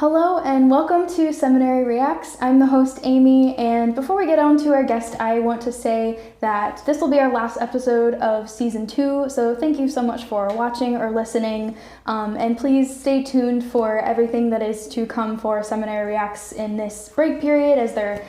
Hello and welcome to Seminary Reacts. I'm the host Amy, and before we get on to our guest, I want to say that this will be our last episode of season 2, so thank you so much for watching or listening, and please stay tuned for everything that is to come for Seminary Reacts in this break period as they're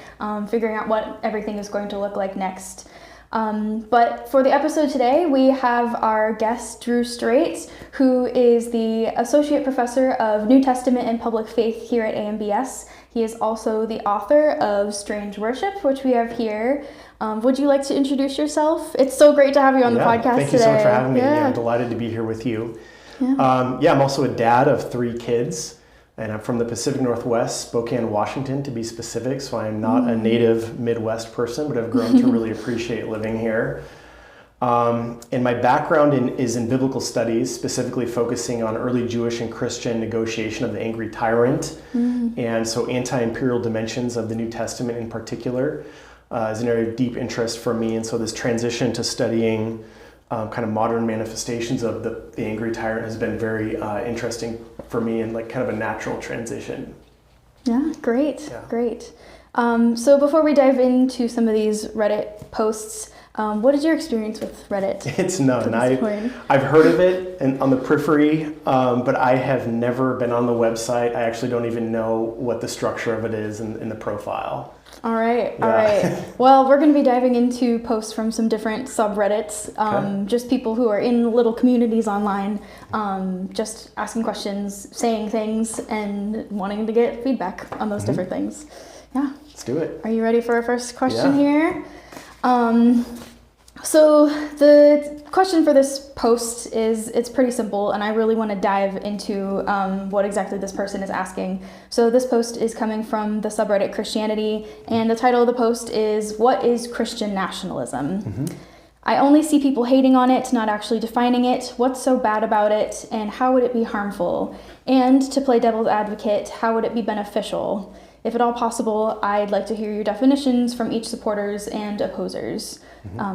figuring out what everything is going to look like next. But for the episode today, we have our guest, Drew Strait, who is the Associate Professor of New Testament and Public Faith here at AMBS. He is also the author of Strange Worship, which we have here. Would you like to introduce yourself? It's so great to have you on the podcast today. Thank you so much for having me. Yeah, I'm delighted to be here with you. I'm also a dad of 3 kids. And I'm from the Pacific Northwest, Spokane, Washington, to be specific. So I'm not a native Midwest person, but I've grown to really appreciate living here. And my background is in biblical studies, specifically focusing on early Jewish and Christian negotiation of the angry tyrant. And so anti-imperial dimensions of the New Testament in particular is an area of deep interest for me. And so this transition to studying kind of modern manifestations of the angry tyrant has been very interesting for me and like kind of a natural transition. Yeah, great. So before we dive into some of these Reddit posts, what is your experience with Reddit? It's none. I've heard of it on the periphery, but I have never been on the website. I actually don't even know what the structure of it is in the profile. All right. Well, we're going to be diving into posts from some different subreddits, just people who are in little communities online, just asking questions, saying things, and wanting to get feedback on those different things. Yeah. Let's do it. Are you ready for our first question here? So the question for this post it's pretty simple, and I really want to dive into what exactly this person is asking. So this post is coming from the subreddit Christianity, and the title of the post is, "What is Christian Nationalism?" I only see people hating on it, not actually defining it. What's so bad about it, and how would it be harmful? And to play devil's advocate, how would it be beneficial? If at all possible, I'd like to hear your definitions from each supporters and opposers.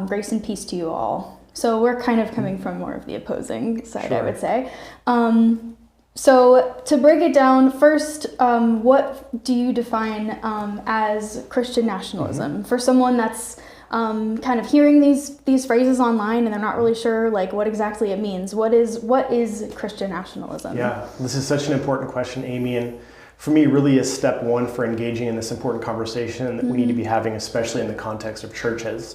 Grace and peace to you all. So we're kind of coming from more of the opposing side, I would say. So to break it down, first, what do you define as Christian nationalism? For someone that's kind of hearing these phrases online and they're not really sure like what exactly it means. What is Christian nationalism? Yeah, this is such an important question, Amy, and for me really is step one for engaging in this important conversation that we need to be having, especially in the context of churches.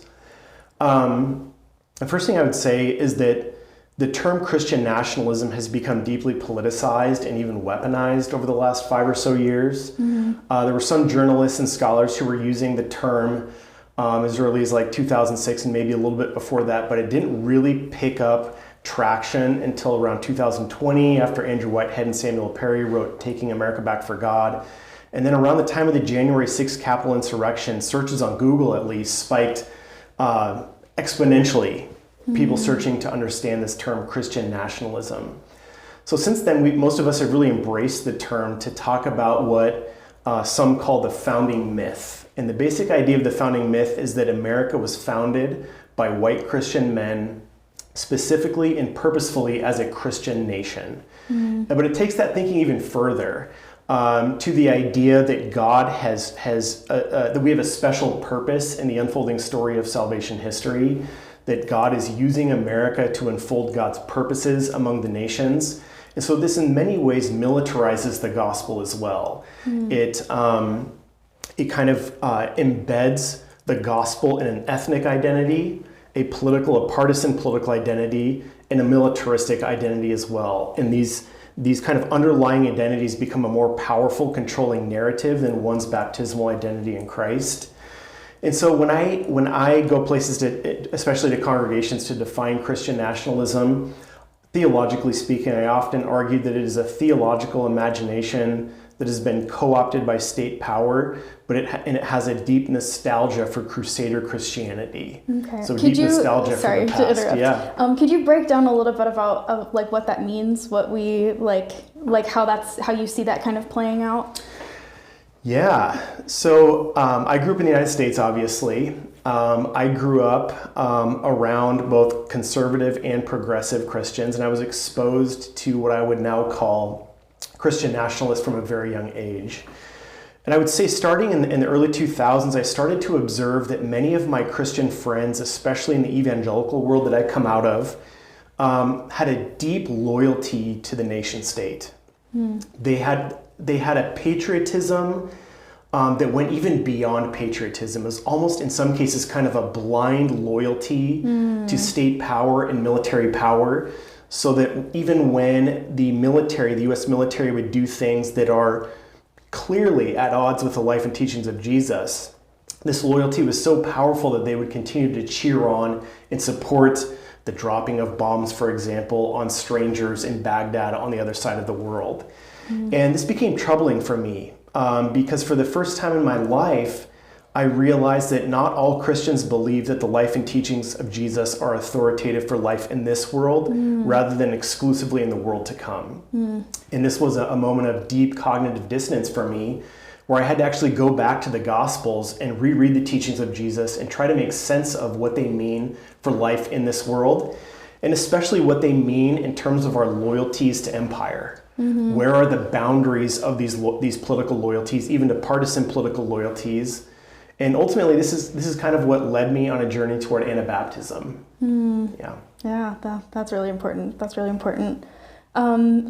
The first thing I would say is that the term Christian nationalism has become deeply politicized and even weaponized over the last 5 or so years. There were some journalists and scholars who were using the term as early as like 2006 and maybe a little bit before that, but it didn't really pick up traction until around 2020 after Andrew Whitehead and Samuel Perry wrote Taking America Back for God. And then around the time of the January 6th Capitol insurrection, searches on Google at least spiked exponentially, people searching to understand this term Christian nationalism. So since then, most of us have really embraced the term to talk about what some call the founding myth. And the basic idea of the founding myth is that America was founded by white Christian men specifically and purposefully as a Christian nation. But it takes that thinking even further to the idea that God that we have a special purpose in the unfolding story of salvation history, that God is using America to unfold God's purposes among the nations. And so this in many ways militarizes the gospel as well. It kind of embeds the gospel in an ethnic identity, a partisan political identity, and a militaristic identity as well. And these kind of underlying identities become a more powerful, controlling narrative than one's baptismal identity in Christ. And so when I go places, especially to congregations, to define Christian nationalism, theologically speaking, I often argue that it is a theological imagination that has been co-opted by state power, but it has a deep nostalgia for Crusader Christianity. Okay. So deep nostalgia for the past. To interrupt. Could you break down a little bit about like what that means? What we like how you see that kind of playing out? Yeah. So I grew up in the United States, obviously. I grew up around both conservative and progressive Christians, and I was exposed to what I would now call Christian nationalist from a very young age. And I would say starting in the early 2000s, I started to observe that many of my Christian friends, especially in the evangelical world that I come out of, had a deep loyalty to the nation state. They had a patriotism that went even beyond patriotism. It was almost in some cases kind of a blind loyalty to state power and military power, so that even when the US military would do things that are clearly at odds with the life and teachings of Jesus, this loyalty was so powerful that they would continue to cheer on and support the dropping of bombs, for example, on strangers in Baghdad on the other side of the world. And this became troubling for me because for the first time in my life, I realized that not all Christians believe that the life and teachings of Jesus are authoritative for life in this world rather than exclusively in the world to come. And this was a moment of deep cognitive dissonance for me, where I had to actually go back to the Gospels and reread the teachings of Jesus and try to make sense of what they mean for life in this world, and especially what they mean in terms of our loyalties to empire. Where are the boundaries of these political loyalties, even to partisan political loyalties? And ultimately, this is kind of what led me on a journey toward Anabaptism. Yeah, that's really important. That's really important.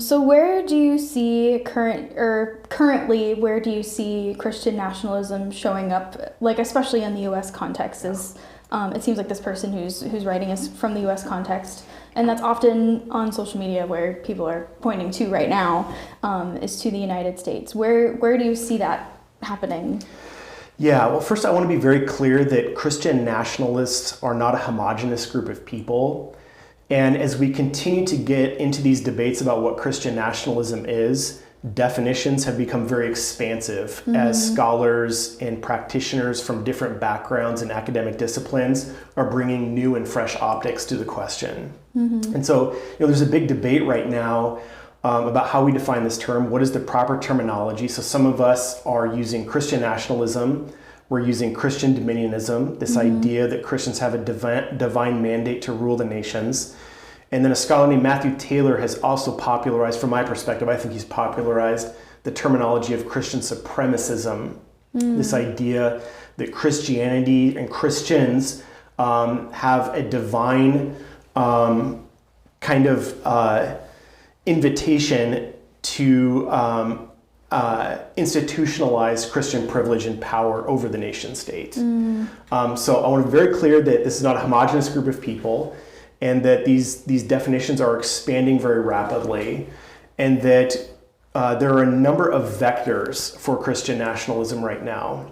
So where do you see currently, where do you see Christian nationalism showing up, like especially in the U.S. context? It seems like this person who's writing is from the U.S. context, and that's often on social media where people are pointing to right now, is to the United States. Where do you see that happening? Yeah, well, first I want to be very clear that Christian nationalists are not a homogenous group of people. And as we continue to get into these debates about what Christian nationalism is, definitions have become very expansive as scholars and practitioners from different backgrounds and academic disciplines are bringing new and fresh optics to the question. And so, there's a big debate right now about how we define this term. What is the proper terminology? So some of us are using Christian nationalism. We're using Christian dominionism, this idea that Christians have a divine mandate to rule the nations. And then a scholar named Matthew Taylor has also popularized, from my perspective, I think he's popularized the terminology of Christian supremacism, this idea that Christianity and Christians have a divine kind of invitation to institutionalize Christian privilege and power over the nation state. So I want to be very clear that this is not a homogenous group of people, and that these definitions are expanding very rapidly, and that there are a number of vectors for Christian nationalism right now.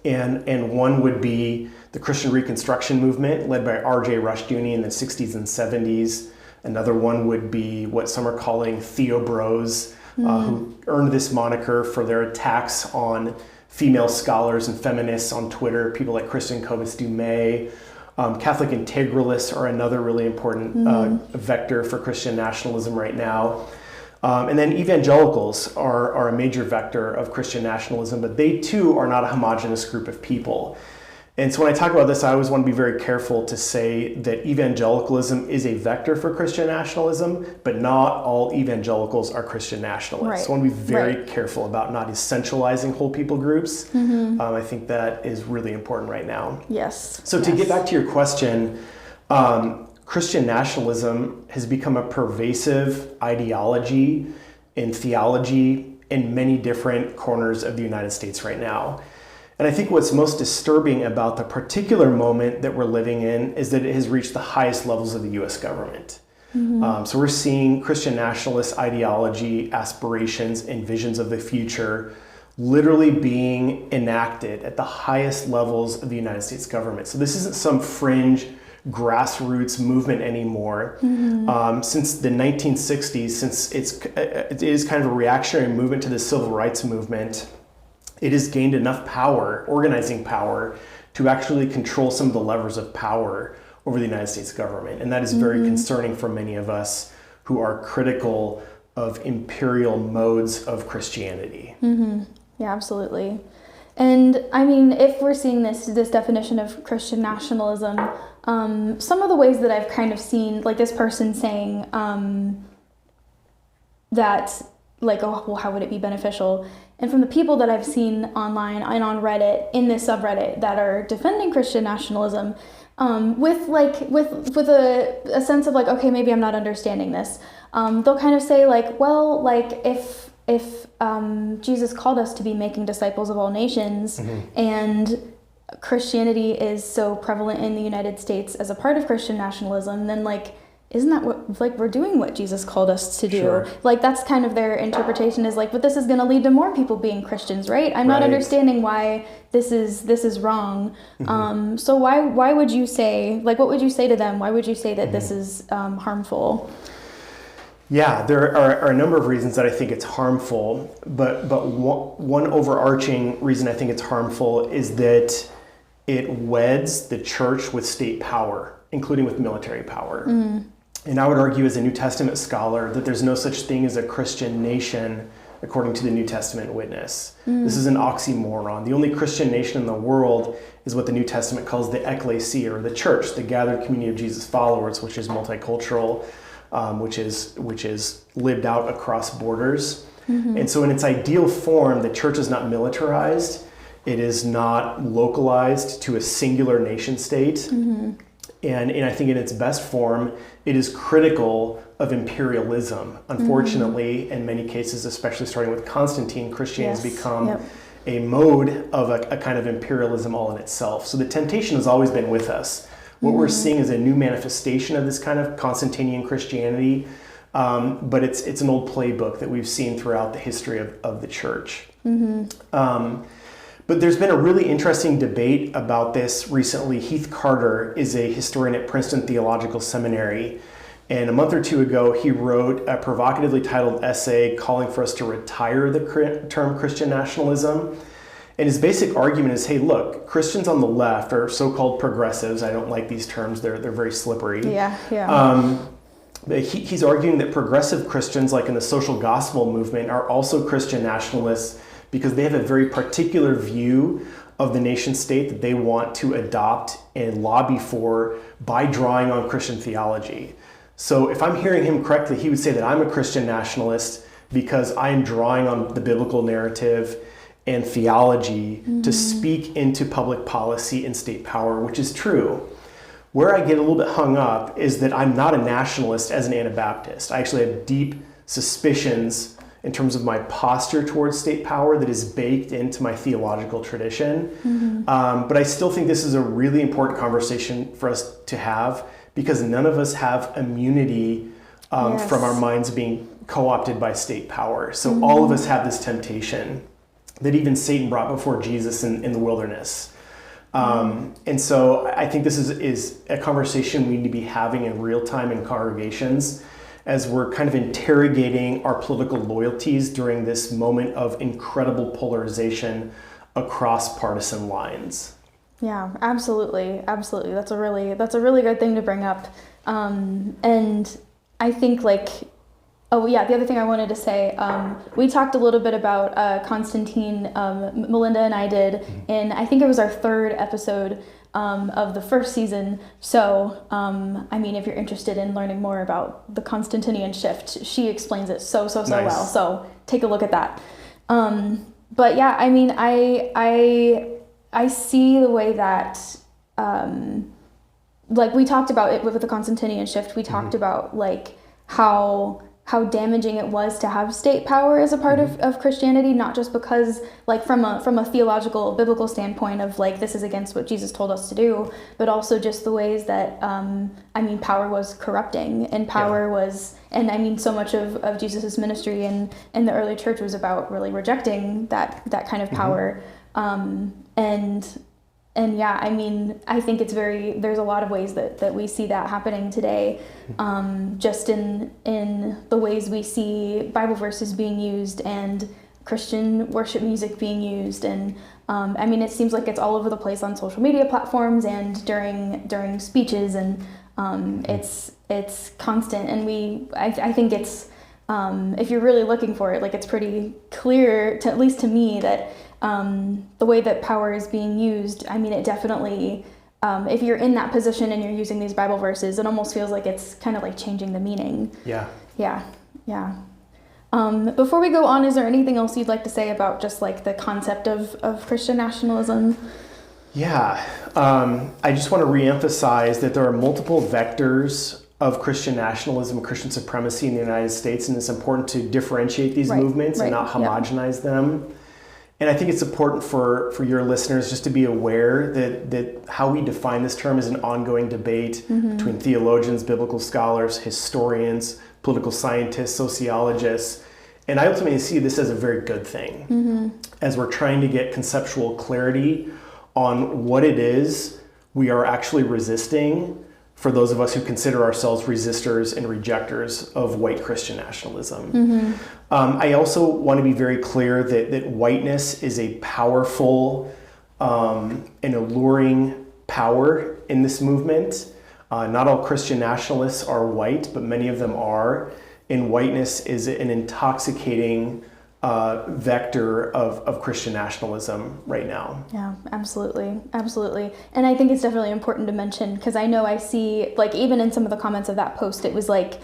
And one would be the Christian Reconstruction movement led by R.J. Rushdoony in the 60s and 70s. Another one would be what some are calling Theobros, who earned this moniker for their attacks on female scholars and feminists on Twitter, people like Kristen Cobus-Dumais. Catholic integralists are another really important vector for Christian nationalism right now. And then evangelicals are a major vector of Christian nationalism, but they too are not a homogenous group of people. And so when I talk about this, I always want to be very careful to say that evangelicalism is a vector for Christian nationalism, but not all evangelicals are Christian nationalists. Right. So I want to be very careful about not essentializing whole people groups. I think that is really important right now. Yes. So to get back to your question, Christian nationalism has become a pervasive ideology and theology in many different corners of the United States right now. And I think what's most disturbing about the particular moment that we're living in is that it has reached the highest levels of the US government. So we're seeing Christian nationalist ideology, aspirations, and visions of the future literally being enacted at the highest levels of the United States government. So this isn't some fringe grassroots movement anymore. Since the 1960s, since it is kind of a reactionary movement to the civil rights movement, it has gained enough power, organizing power, to actually control some of the levers of power over the United States government. And that is very concerning for many of us who are critical of imperial modes of Christianity. Yeah, absolutely. And I mean, if we're seeing this definition of Christian nationalism, some of the ways that I've kind of seen, like this person saying that like, oh, well, how would it be beneficial? And from the people that I've seen online and on Reddit, in this subreddit, that are defending Christian nationalism, with a sense of like, okay, maybe I'm not understanding this. They'll kind of say like, well, like if Jesus called us to be making disciples of all nations, and Christianity is so prevalent in the United States as a part of Christian nationalism, then like, isn't that what, like, we're doing what Jesus called us to do? Sure. Like, that's kind of their interpretation, is like, but this is going to lead to more people being Christians, right? I'm not understanding why this is wrong. So why would you say, like, what would you say to them? Why would you say that this is harmful? Yeah, there are a number of reasons that I think it's harmful, but one overarching reason I think it's harmful is that it weds the church with state power, including with military power. And I would argue as a New Testament scholar that there's no such thing as a Christian nation according to the New Testament witness. This is an oxymoron. The only Christian nation in the world is what the New Testament calls the ecclesia, or the church, the gathered community of Jesus followers, which is multicultural, which is lived out across borders. And so in its ideal form, the church is not militarized. It is not localized to a singular nation state. And I think in its best form, it is critical of imperialism. Unfortunately, in many cases, especially starting with Constantine, Christianity has become a mode of a kind of imperialism all in itself. So the temptation has always been with us. What we're seeing is a new manifestation of this kind of Constantinian Christianity, but it's an old playbook that we've seen throughout the history of the church. But there's been a really interesting debate about this recently. Heath Carter is a historian at Princeton Theological Seminary, and a month or two ago he wrote a provocatively titled essay calling for us to retire the term Christian nationalism. And his basic argument is, hey, look, Christians on the left are so-called progressives. I don't like these terms. They're very slippery. He's arguing that progressive Christians, like in the social gospel movement, are also Christian nationalists because they have a very particular view of the nation state that they want to adopt and lobby for by drawing on Christian theology. So if I'm hearing him correctly, he would say that I'm a Christian nationalist because I'm drawing on the biblical narrative and theology to speak into public policy and state power, which is true. Where I get a little bit hung up is that I'm not a nationalist as an Anabaptist. I actually have deep suspicions in terms of my posture towards state power that is baked into my theological tradition. But I still think this is a really important conversation for us to have, because none of us have immunity from our minds being co-opted by state power. So all of us have this temptation that even Satan brought before Jesus in the wilderness. And so I think this is a conversation we need to be having in real time in congregations as we're kind of interrogating our political loyalties during this moment of incredible polarization across partisan lines. Yeah, absolutely. Absolutely. That's a really good thing to bring up. And I think the other thing I wanted to say, we talked a little bit about Constantine, Melinda and I did, and I think it was our third episode of the first season. So, if you're interested in learning more about the Constantinian shift, she explains it so well. So take a look at that. But yeah, I see the way that, we talked about it with the Constantinian shift. We talked about how damaging it was to have state power as a part of Christianity, not just because from a theological biblical standpoint of this is against what Jesus told us to do, but also just the ways that power was corrupting, and power was, and so much of Jesus's ministry and the early church was about really rejecting that kind of power. I think there's a lot of ways that we see that happening today, just in the ways we see Bible verses being used and Christian worship music being used. And it seems like it's all over the place on social media platforms and during speeches, and it's constant. And I think it's, if you're really looking for it, it's pretty clear, at least to me, that the way that power is being used, it definitely, if you're in that position and you're using these Bible verses, it almost feels like it's kind of changing the meaning. Yeah. Before we go on, is there anything else you'd like to say about just like the concept of Christian nationalism? Yeah, I just want to reemphasize that there are multiple vectors of Christian nationalism, Christian supremacy in the United States, and it's important to differentiate these movements and not homogenize them. And I think it's important for your listeners just to be aware that how we define this term is an ongoing debate between theologians, biblical scholars, historians, political scientists, sociologists. And I ultimately see this as a very good thing as we're trying to get conceptual clarity on what it is we are actually resisting for those of us who consider ourselves resistors and rejectors of white Christian nationalism. I also want to be very clear that whiteness is a powerful and alluring power in this movement. Not all Christian nationalists are white, but many of them are. And whiteness is an intoxicating vector of Christian nationalism right now. Yeah, absolutely. Absolutely. And I think it's definitely important to mention, because I know I see, like, even in some of the comments of that post, it was like,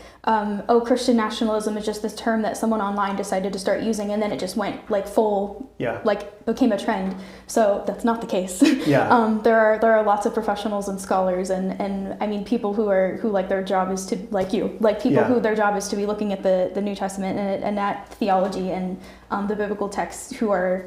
Christian nationalism is just this term that someone online decided to start using, and then it just went like full, like became a trend. So that's not the case. There are lots of professionals and scholars and I mean people who like their job is to, like you, like people who their job is to be looking at the New Testament and at theology and the biblical texts, who are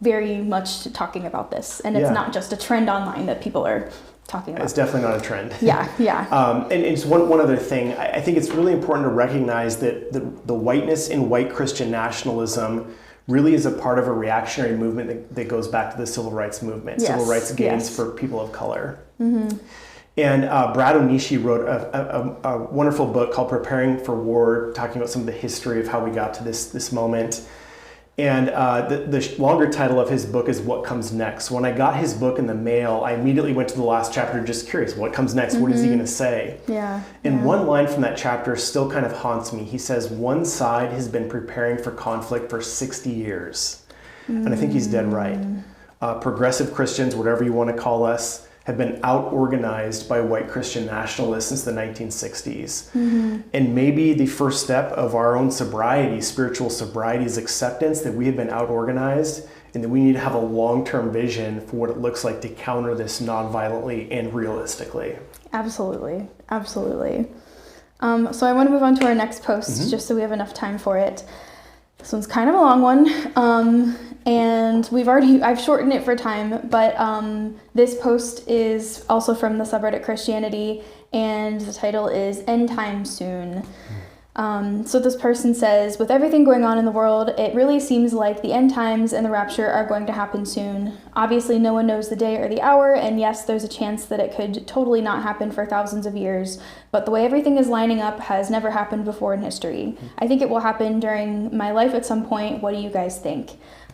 very much talking about this. And it's not just a trend online that people are talking about. It's definitely not a trend. And it's one other thing. I think it's really important to recognize that the whiteness in white Christian nationalism really is a part of a reactionary movement that goes back to the civil rights movement, civil rights gains for people of color. And Brad Onishi wrote a wonderful book called Preparing for War, talking about some of the history of how we got to this moment. And the longer title of his book is What Comes Next. When I got his book in the mail, I immediately went to the last chapter just curious, what comes next? What is he going to say? And one line from that chapter still kind of haunts me. He says, one side has been preparing for conflict for 60 years. And I think he's dead right. Progressive Christians, whatever you want to call us, have been out-organized by white Christian nationalists since the 1960s. And maybe the first step of our own sobriety, spiritual sobriety, is acceptance that we have been out-organized and that we need to have a long-term vision for what it looks like to counter this non-violently and realistically. Absolutely. So I want to move on to our next post, just so we have enough time for it. This one's kind of a long one, and I've shortened it for time, but this post is also from the subreddit Christianity, and the title is End Times Soon. So this person says, with everything going on in the world, it really seems like the end times and the rapture are going to happen soon. Obviously, no one knows the day or the hour, and yes, there's a chance that it could totally not happen for thousands of years, but the way everything is lining up has never happened before in history. I think it will happen during my life at some point. What do you guys think?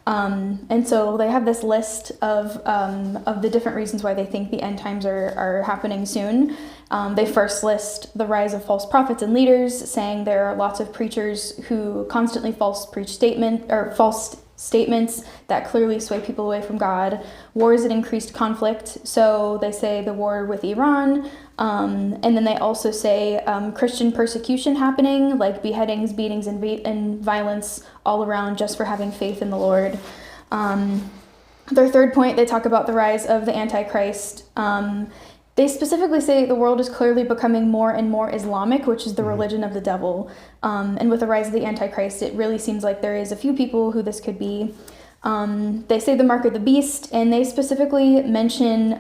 And so they have this list of the different reasons why they think the end times are happening soon. They first list the rise of false prophets and leaders, saying there are lots of preachers who constantly false statements that clearly sway people away from God. Wars and increased conflict. So they say the war with Iran. And then they also say Christian persecution happening, like beheadings, beatings, and violence all around just for having faith in the Lord. Their third point, they talk about the rise of the Antichrist. They specifically say the world is clearly becoming more and more Islamic, which is the religion of the devil. And with the rise of the Antichrist, it really seems like there is a few people who this could be. They say the mark of the beast, and they specifically mention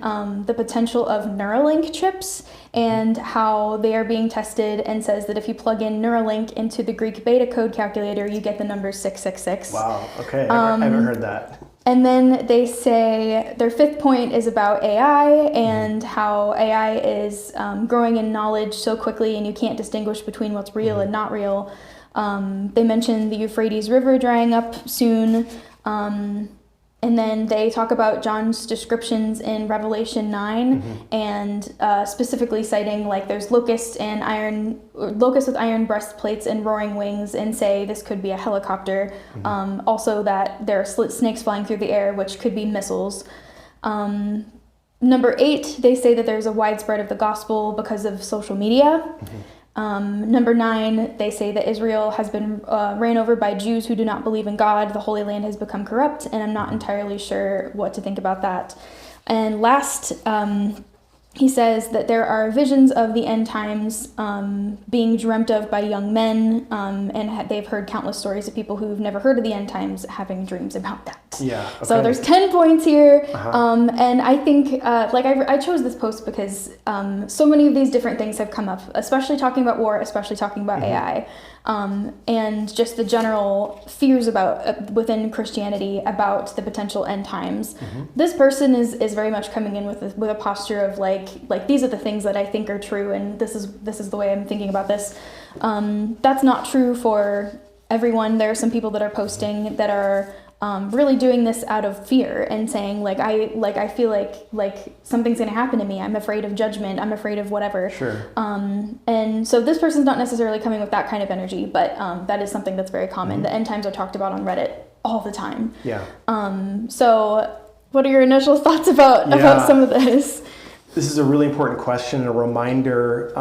the potential of Neuralink chips and how they are being tested, and says that if you plug in Neuralink into the Greek beta code calculator, you get the number 666. Wow, okay, I haven't heard that. And then they say their fifth point is about AI and how AI is growing in knowledge so quickly and you can't distinguish between what's real and not real. They mention the Euphrates River drying up soon. And then they talk about John's descriptions in Revelation 9 and specifically citing like there's locusts with iron breastplates and roaring wings, and say this could be a helicopter. Also that there are snakes flying through the air, which could be missiles. Number 8, they say that there's a widespread of the gospel because of social media. Number 9, they say that Israel has been ran over by Jews who do not believe in God. The Holy Land has become corrupt, and I'm not entirely sure what to think about that. And last, he says that there are visions of the end times being dreamt of by young men, and they've heard countless stories of people who've never heard of the end times having dreams about that. Yeah. Okay. So there's 10 points here, and I think, I chose this post because so many of these different things have come up, especially talking about war, especially talking about AI, and just the general fears about within Christianity about the potential end times. This person is very much coming in with a posture of like these are the things that I think are true, and this is the way I'm thinking about this. That's not true for everyone. There are some people that are posting that are really doing this out of fear and saying I feel like something's going to happen to me. I'm afraid of judgment. I'm afraid of whatever. Sure. And so this person's not necessarily coming with that kind of energy, but that is something that's very common. The end times are talked about on Reddit all the time. Yeah. So what are your initial thoughts about some of this? This is a really important question, and a reminder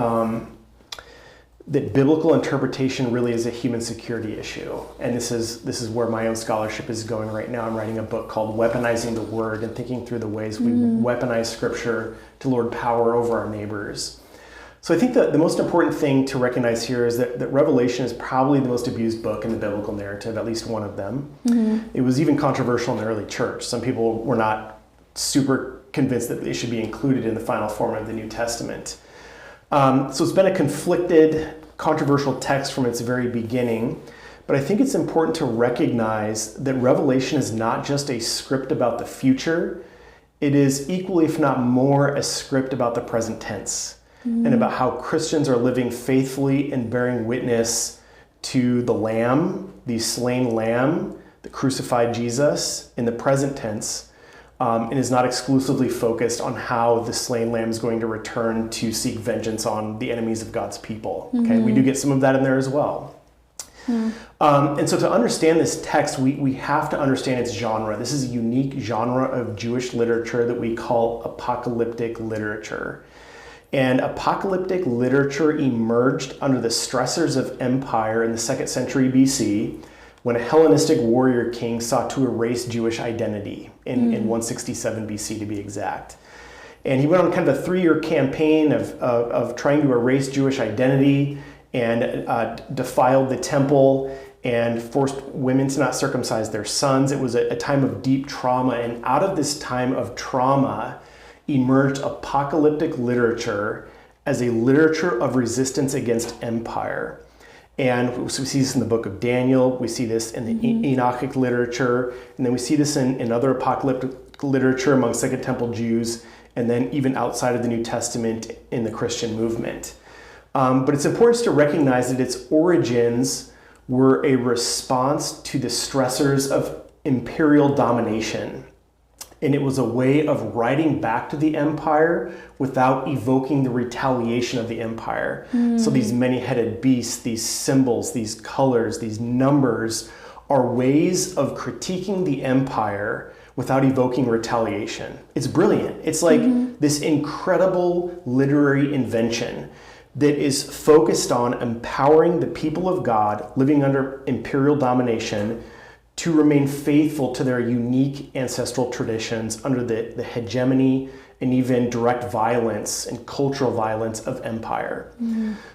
that biblical interpretation really is a human security issue. And this is where my own scholarship is going right now. I'm writing a book called Weaponizing the Word, and thinking through the ways we weaponize Scripture to lord power over our neighbors. So I think that the most important thing to recognize here is that Revelation is probably the most abused book in the biblical narrative, at least one of them. It was even controversial in the early church. Some people were not super convinced that they should be included in the final form of the New Testament. So it's been a conflicted, controversial text from its very beginning, but I think it's important to recognize that Revelation is not just a script about the future. It is equally, if not more, a script about the present tense, and about how Christians are living faithfully and bearing witness to the Lamb, the slain Lamb, the crucified Jesus in the present tense, and is not exclusively focused on how the slain Lamb is going to return to seek vengeance on the enemies of God's people. Okay, we do get some of that in there as well. And so to understand this text, we have to understand its genre. This is a unique genre of Jewish literature that we call apocalyptic literature. And apocalyptic literature emerged under the stressors of empire in the 2nd century BC, when a Hellenistic warrior king sought to erase Jewish identity in 167 BC to be exact. And he went on kind of a 3-year campaign of trying to erase Jewish identity, and defiled the temple and forced women to not circumcise their sons. It was a time of deep trauma, and out of this time of trauma emerged apocalyptic literature as a literature of resistance against empire. And so we see this in the book of Daniel, we see this in the Enochic literature, and then we see this in other apocalyptic literature among Second Temple Jews, and then even outside of the New Testament in the Christian movement. But it's important to recognize that its origins were a response to the stressors of imperial domination. And it was a way of writing back to the empire without evoking the retaliation of the empire. So these many-headed beasts, these symbols, these colors, these numbers are ways of critiquing the empire without evoking retaliation. It's brilliant. It's like this incredible literary invention that is focused on empowering the people of God living under imperial domination to remain faithful to their unique ancestral traditions under the hegemony and even direct violence and cultural violence of empire.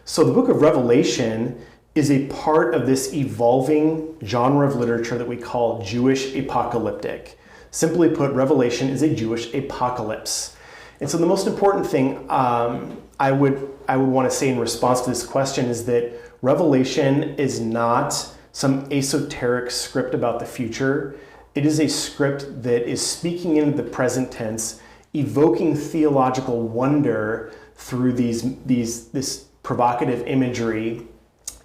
So the book of Revelation is a part of this evolving genre of literature that we call Jewish apocalyptic. Simply put, Revelation is a Jewish apocalypse. And so the most important thing I would want to say in response to this question is that Revelation is not some esoteric script about the future. It is a script that is speaking into the present tense, evoking theological wonder through this provocative imagery,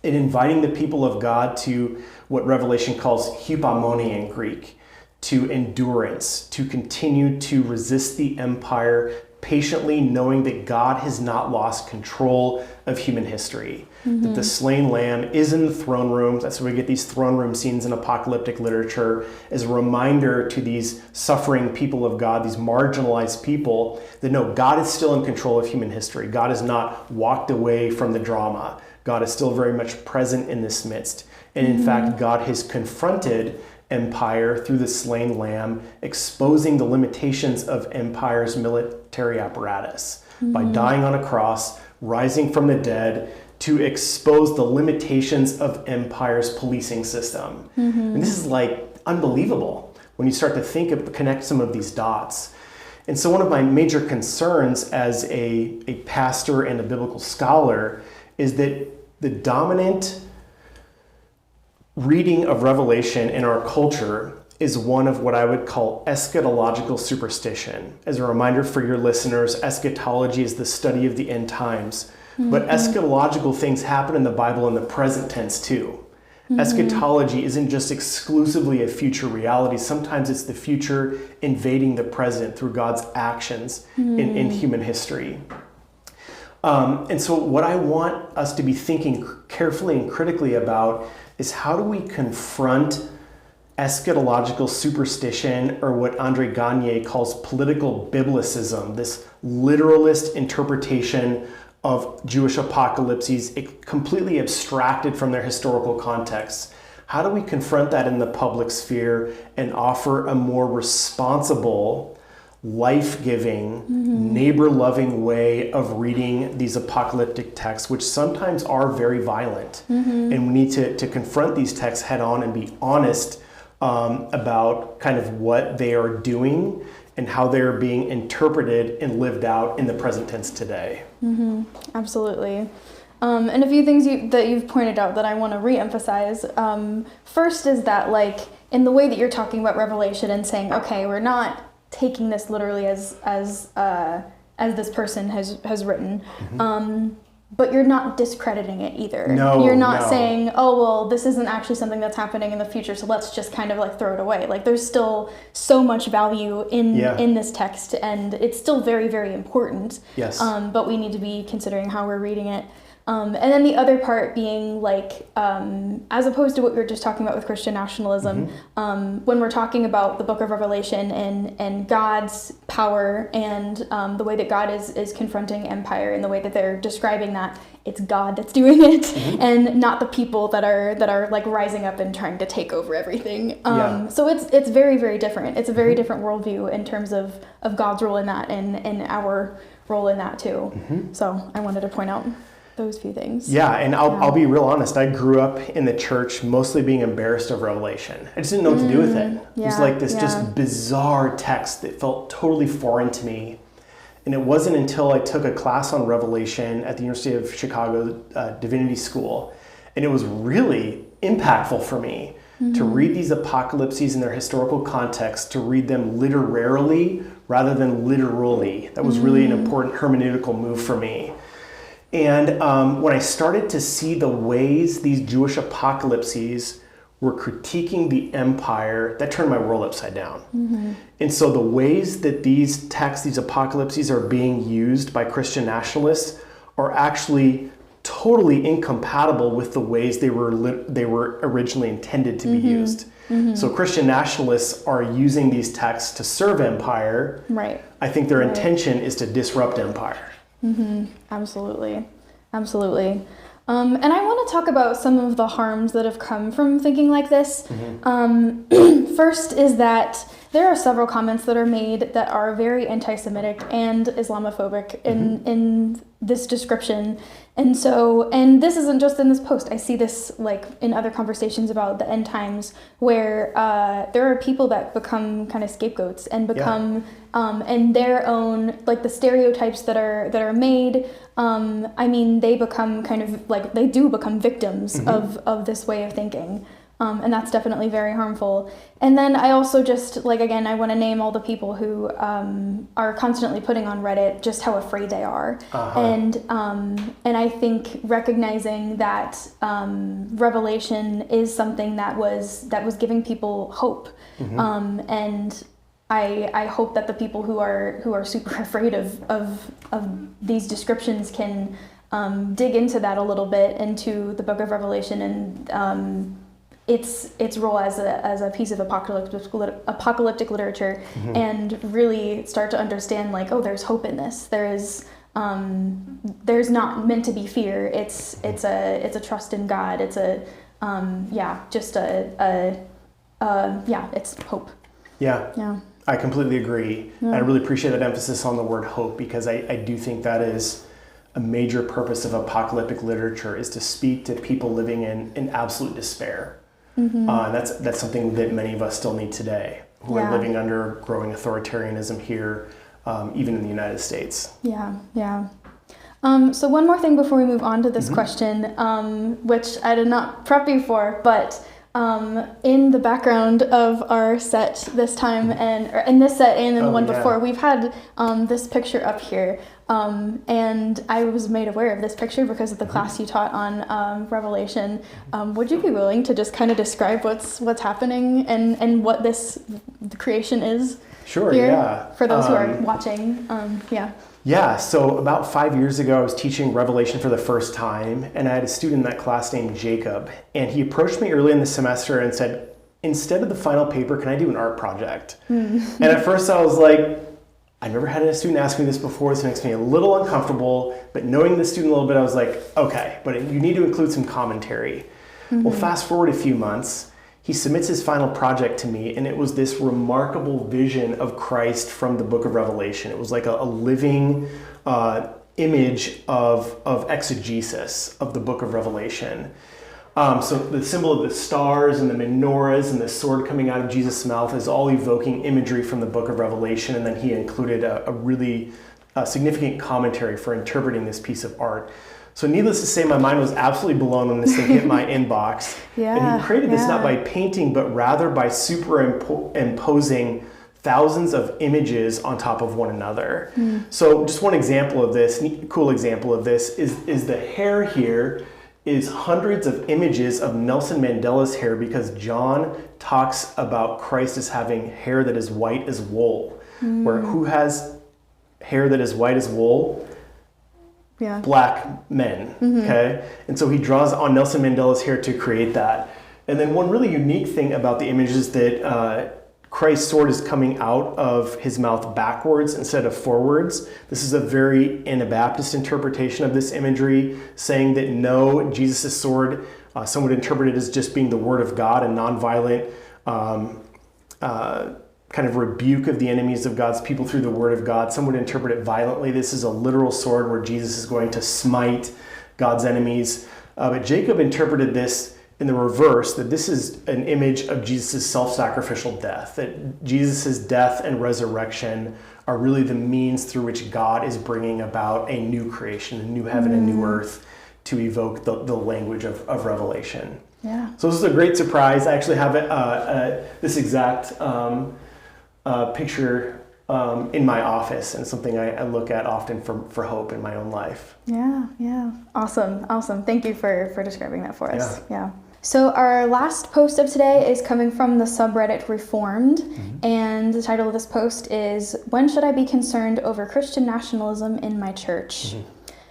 and inviting the people of God to what Revelation calls hupomone in Greek, to endurance, to continue to resist the empire patiently, knowing that God has not lost control of human history. that the slain lamb is in the throne room. That's where we get these throne room scenes in apocalyptic literature as a reminder to these suffering people of God, these marginalized people, that no, God is still in control of human history. God has not walked away from the drama. God is still very much present in this midst. And in fact, God has confronted empire through the slain lamb, exposing the limitations of empire's military apparatus by dying on a cross, rising from the dead, to expose the limitations of empire's policing system. And this is like unbelievable when you start to connect some of these dots. And so one of my major concerns as a pastor and a biblical scholar is that the dominant reading of Revelation in our culture is one of what I would call eschatological superstition. As a reminder for your listeners, eschatology is the study of the end times. But eschatological things happen in the Bible in the present tense too. Eschatology isn't just exclusively a future reality. Sometimes it's the future invading the present through God's actions in human history. And so what I want us to be thinking carefully and critically about is how do we confront eschatological superstition, or what Andre Gagne calls political biblicism, this literalist interpretation of Jewish apocalypses, completely abstracted from their historical context. How do we confront that in the public sphere and offer a more responsible, life-giving, neighbor-loving way of reading these apocalyptic texts, which sometimes are very violent? And we need to confront these texts head on and be honest about kind of what they are doing and how they're being interpreted and lived out in the present tense today. Absolutely. And a few things that you've pointed out that I want to reemphasize. First is that, like, in the way that you're talking about Revelation and saying, okay, we're not taking this literally as this person has written, but you're not discrediting it either. No, you're not saying, oh, well, this isn't actually something that's happening in the future, so let's just kind of like throw it away. Like, there's still so much value in this text, and it's still very, very important. Yes. But we need to be considering how we're reading it. And then the other part being, like, as opposed to what we were just talking about with Christian nationalism, when we're talking about the book of Revelation and God's power and the way that God is confronting empire and the way that they're describing that, it's God that's doing it and not the people that are like rising up and trying to take over everything. So it's very, very different. It's a very different worldview in terms of God's role in that and our role in that too. So I wanted to point out those few things. Yeah, and I'll be real honest. I grew up in the church mostly being embarrassed of Revelation. I just didn't know what to do with it. It was like this just bizarre text that felt totally foreign to me. And it wasn't until I took a class on Revelation at the University of Chicago Divinity School, and it was really impactful for me to read these apocalypses in their historical context, to read them literarily rather than literally. That was really an important hermeneutical move for me. And when I started to see the ways these Jewish apocalypses were critiquing the empire, that turned my world upside down. And so the ways that these texts, these apocalypses, are being used by Christian nationalists are actually totally incompatible with the ways they were originally intended to be used. So Christian nationalists are using these texts to serve empire. Right. I think their intention is to disrupt empire. Absolutely. And I want to talk about some of the harms that have come from thinking like this. First is that there are several comments that are made that are very anti-Semitic and Islamophobic in this description. And this isn't just in this post. I see this like in other conversations about the end times, where there are people that become kind of scapegoats and become and their own, like, the stereotypes that are made. I mean, they become kind of like, they do become victims of this way of thinking. And that's definitely very harmful. And then I also just, like, again, I want to name all the people who are constantly putting on Reddit just how afraid they are. And I think recognizing that Revelation is something that was giving people hope. And I hope that the people who are super afraid of these descriptions can dig into that a little bit, into the book of Revelation and its role as a piece of apocalyptic literature, and really start to understand, like, oh, there's hope in this. There's not meant to be fear. It's a trust in God. It's it's hope. Yeah. I completely agree. Yeah. I really appreciate that emphasis on the word hope, because I do think that is a major purpose of apocalyptic literature, is to speak to people living in absolute despair. And that's something that many of us still need today, who are living under growing authoritarianism here, even in the United States. Yeah. So one more thing before we move on to this question, which I did not prep you for, but in the background of our set this time, or in this set and in the one before, we've had this picture up here, and I was made aware of this picture because of the class you taught on Revelation. Would you be willing to just kind of describe what's happening and what this creation is? Sure, here, yeah. For those who are watching, Yeah, so about 5 years ago, I was teaching Revelation for the first time, and I had a student in that class named Jacob, and he approached me early in the semester and said, instead of the final paper, can I do an art project? And at first I was like, I've never had a student ask me this before, this makes me a little uncomfortable, but knowing the student a little bit, I was like, okay, but you need to include some commentary. Well, fast forward a few months, he submits his final project to me, and it was this remarkable vision of Christ from the book of Revelation. It was like a living image of exegesis of the book of Revelation. So the symbol of the stars and the menorahs and the sword coming out of Jesus' mouth is all evoking imagery from the book of Revelation, and then he included a really significant commentary for interpreting this piece of art. So needless to say, my mind was absolutely blown when this thing hit my inbox. And he created this not by painting, but rather by superimposing thousands of images on top of one another. So just one example of this, cool example of this, is the hair here is hundreds of images of Nelson Mandela's hair, because John talks about Christ as having hair that is white as wool. Where who has hair that is white as wool? Black men, okay? And so he draws on Nelson Mandela's hair to create that. And then one really unique thing about the image is that Christ's sword is coming out of his mouth backwards instead of forwards. This is a very Anabaptist interpretation of this imagery, saying that no, Jesus' sword, some would interpret it as just being the word of God, and nonviolent kind of rebuke of the enemies of God's people through the word of God. Some would interpret it violently. This is a literal sword where Jesus is going to smite God's enemies. But Jacob interpreted this in the reverse, that this is an image of Jesus' self-sacrificial death, that Jesus' death and resurrection are really the means through which God is bringing about a new creation, a new heaven and new earth, to evoke the language of Revelation. So this is a great surprise. I actually have this exact picture in my office, and something I look at often for hope in my own life. Awesome. Thank you for describing that for us. So our last post of today is coming from the subreddit Reformed, and the title of this post is, "When should I be concerned over Christian nationalism in my church?"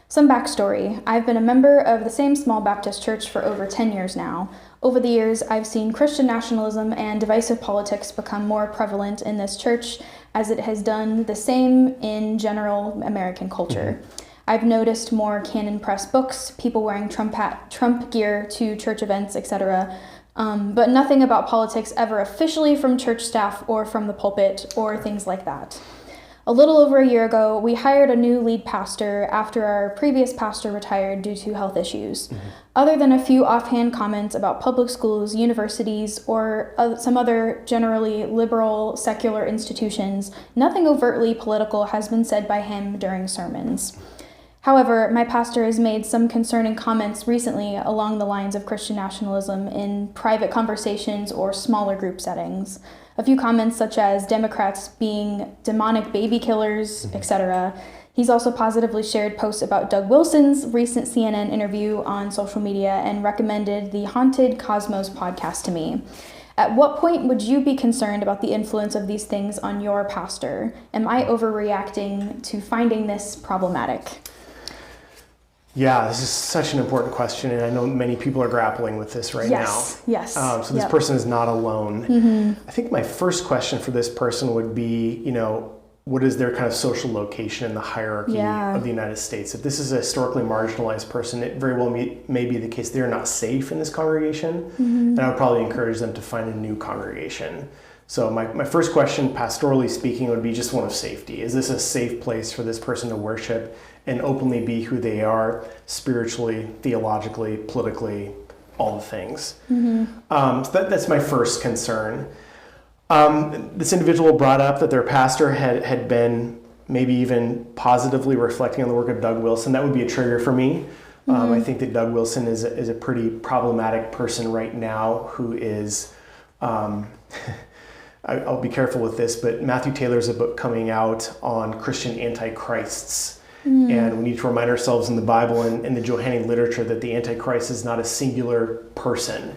Some backstory. I've been a member of the same small Baptist church for over 10 years now. Over the years, I've seen Christian nationalism and divisive politics become more prevalent in this church, as it has done the same in general American culture. I've noticed more Canon Press books, people wearing Trump gear to church events, etc., but nothing about politics ever officially from church staff or from the pulpit or things like that. A little over a year ago, we hired a new lead pastor after our previous pastor retired due to health issues. Other than a few offhand comments about public schools, universities, or some other generally liberal secular institutions, nothing overtly political has been said by him during sermons. However, my pastor has made some concerning comments recently along the lines of Christian nationalism in private conversations or smaller group settings. A few comments such as Democrats being demonic baby killers, etc. He's also positively shared posts about Doug Wilson's recent CNN interview on social media and recommended the Haunted Cosmos podcast to me. At what point would you be concerned about the influence of these things on your pastor? Am I overreacting to finding this problematic? Yeah, this is such an important question, and I know many people are grappling with this right now. Yes. So this person is not alone. I think my first question for this person would be, what is their kind of social location in the hierarchy of the United States? If this is a historically marginalized person, it very well may be the case they're not safe in this congregation, and I would probably encourage them to find a new congregation. So my first question, pastorally speaking, would be just one of safety. Is this a safe place for this person to worship and openly be who they are, spiritually, theologically, politically, all the things? So that's my first concern. This individual brought up that their pastor had been maybe even positively reflecting on the work of Doug Wilson. That would be a trigger for me. I think that Doug Wilson is a pretty problematic person right now who is... I'll be careful with this, but Matthew Taylor's a book coming out on Christian antichrists. And we need to remind ourselves in the Bible and in the Johannine literature that the antichrist is not a singular person.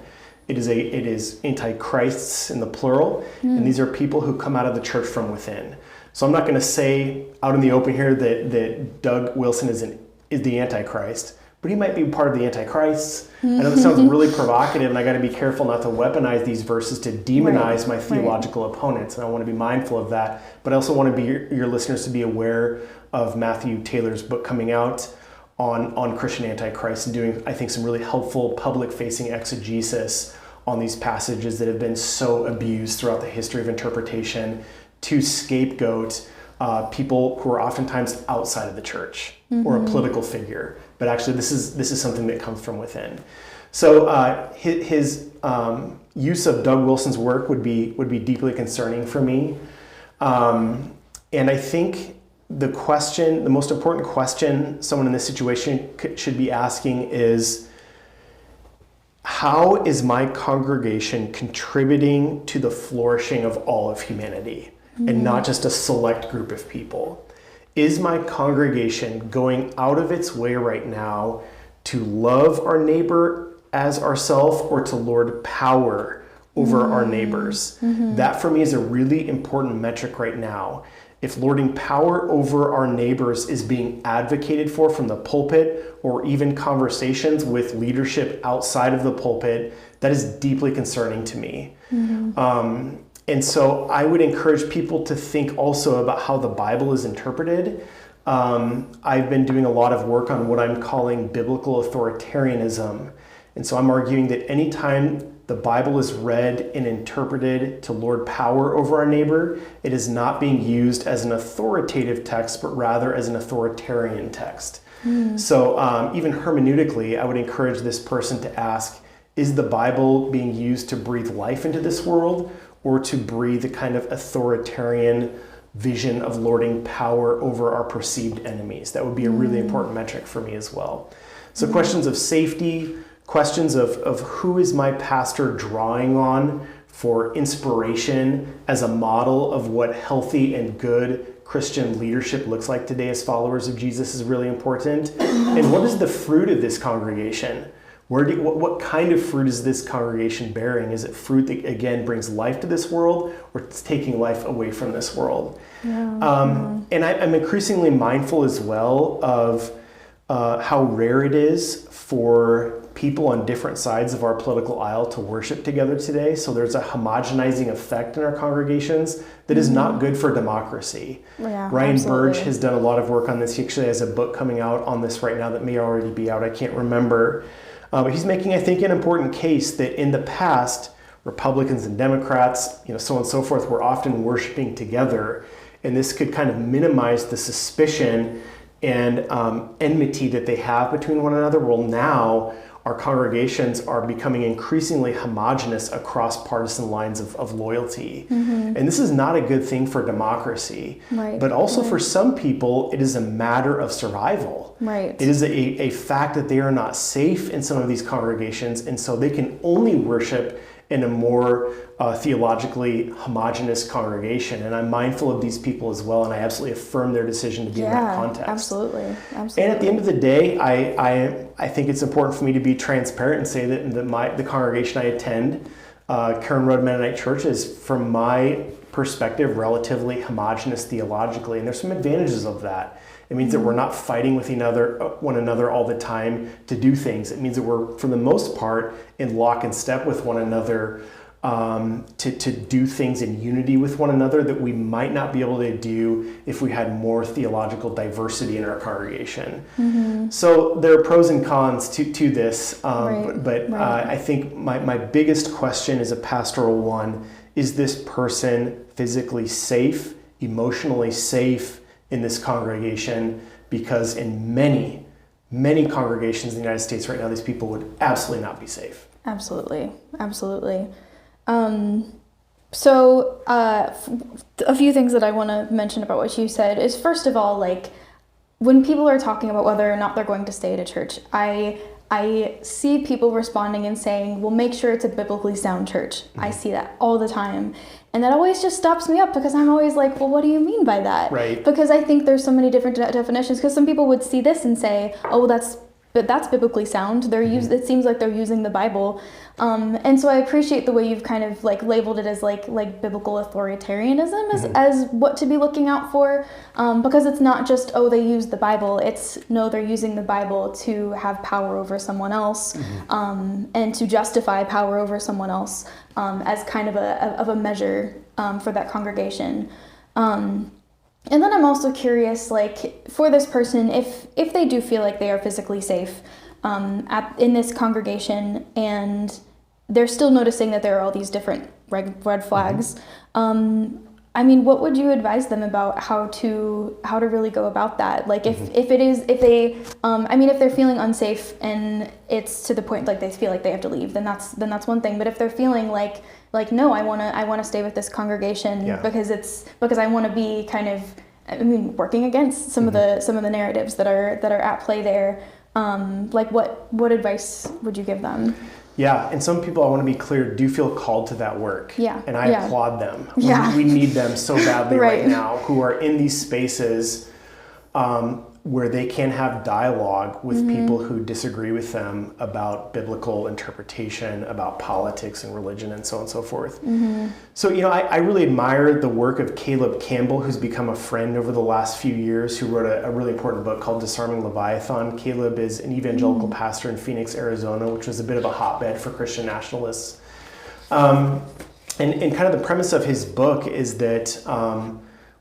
It is antichrists in the plural, and these are people who come out of the church from within. So I'm not going to say out in the open here that Doug Wilson is the antichrist, but he might be part of the antichrists. I know that sounds really provocative, and I got to be careful not to weaponize these verses to demonize my theological opponents, and I want to be mindful of that. But I also want to be your listeners to be aware of Matthew Taylor's book coming out on Christian Antichrist and doing, I think, some really helpful public-facing exegesis on these passages that have been so abused throughout the history of interpretation to scapegoat people who are oftentimes outside of the church or a political figure. But actually, this is something that comes from within. So his use of Doug Wilson's work would be deeply concerning for me. And I think the most important question someone in this situation should be asking is, how is my congregation contributing to the flourishing of all of humanity and not just a select group of people? Is my congregation going out of its way right now to love our neighbor as ourselves or to lord power over our neighbors? That for me is a really important metric right now. If lording power over our neighbors is being advocated for from the pulpit or even conversations with leadership outside of the pulpit, that is deeply concerning to me. And so I would encourage people to think also about how the Bible is interpreted. I've been doing a lot of work on what I'm calling biblical authoritarianism. And so I'm arguing that anytime the Bible is read and interpreted to lord power over our neighbor, it is not being used as an authoritative text, but rather as an authoritarian text. So even hermeneutically, I would encourage this person to ask, is the Bible being used to breathe life into this world or to breathe a kind of authoritarian vision of lording power over our perceived enemies? That would be a really important metric for me as well. So questions of safety, questions of who is my pastor drawing on for inspiration as a model of what healthy and good Christian leadership looks like today as followers of Jesus is really important. And what is the fruit of this congregation? What kind of fruit is this congregation bearing? Is it fruit that, again, brings life to this world, or it's taking life away from this world? And I'm increasingly mindful as well of how rare it is for people on different sides of our political aisle to worship together today. So there's a homogenizing effect in our congregations that is not good for democracy. Ryan Burge has done a lot of work on this. He actually has a book coming out on this right now that may already be out. I can't remember. But he's making, I think, an important case that in the past, Republicans and Democrats, so on and so forth, were often worshiping together. And this could kind of minimize the suspicion and enmity that they have between one another. Well, now our congregations are becoming increasingly homogenous across partisan lines of loyalty. And this is not a good thing for democracy. But also for some people, it is a matter of survival. It is a fact that they are not safe in some of these congregations, and so they can only worship in a more theologically homogenous congregation. And I'm mindful of these people as well, and I absolutely affirm their decision to be in that context. Absolutely. And at the end of the day, I think it's important for me to be transparent and say that the congregation I attend Karen Road Mennonite Church is, from my perspective, relatively homogenous theologically, and there's some advantages of that. It means that we're not fighting with one another all the time to do things. It means that we're, for the most part, in lock and step with one another, to do things in unity with one another that we might not be able to do if we had more theological diversity in our congregation. So there are pros and cons to this, but I think my biggest question is a pastoral one. Is this person physically safe, emotionally safe in this congregation? Because in many, many congregations in the United States right now, these people would absolutely not be safe. Absolutely. So a few things that I want to mention about what you said is, first of all, like, when people are talking about whether or not they're going to stay at a church, I see people responding and saying, well, make sure it's a biblically sound church. I see that all the time. And that always just stops me up, because I'm always like, well, what do you mean by that? Right. Because I think there's so many different definitions, because some people would see this and say, oh, well, that's biblically sound. It seems like they're using the Bible. And so I appreciate the way you've kind of like labeled it as like biblical authoritarianism as what to be looking out for, because it's not just, oh, they use the Bible. It's, no, they're using the Bible to have power over someone else, and to justify power over someone else, as kind of a measure for that congregation. And then I'm also curious, like, for this person, if they do feel like they are physically safe in this congregation, and they're still noticing that there are all these different red flags, I mean, what would you advise them about how to really go about that? Like, if they're feeling unsafe and it's to the point like they feel like they have to leave, then that's one thing. But if they're feeling like no, I want to stay with this congregation because I want to be kind of, working against some of the narratives that are at play there. Like, what advice would you give them? Yeah, and some people, I want to be clear, do feel called to that work. Yeah. And I applaud them. Yeah. We need them so badly right now, who are in these spaces where they can have dialogue with people who disagree with them about biblical interpretation, about politics and religion, and so on and so forth. So, I really admire the work of Caleb Campbell, who's become a friend over the last few years, who wrote a really important book called Disarming Leviathan. Caleb is an evangelical pastor in Phoenix, Arizona, which was a bit of a hotbed for Christian nationalists. And kind of the premise of his book is that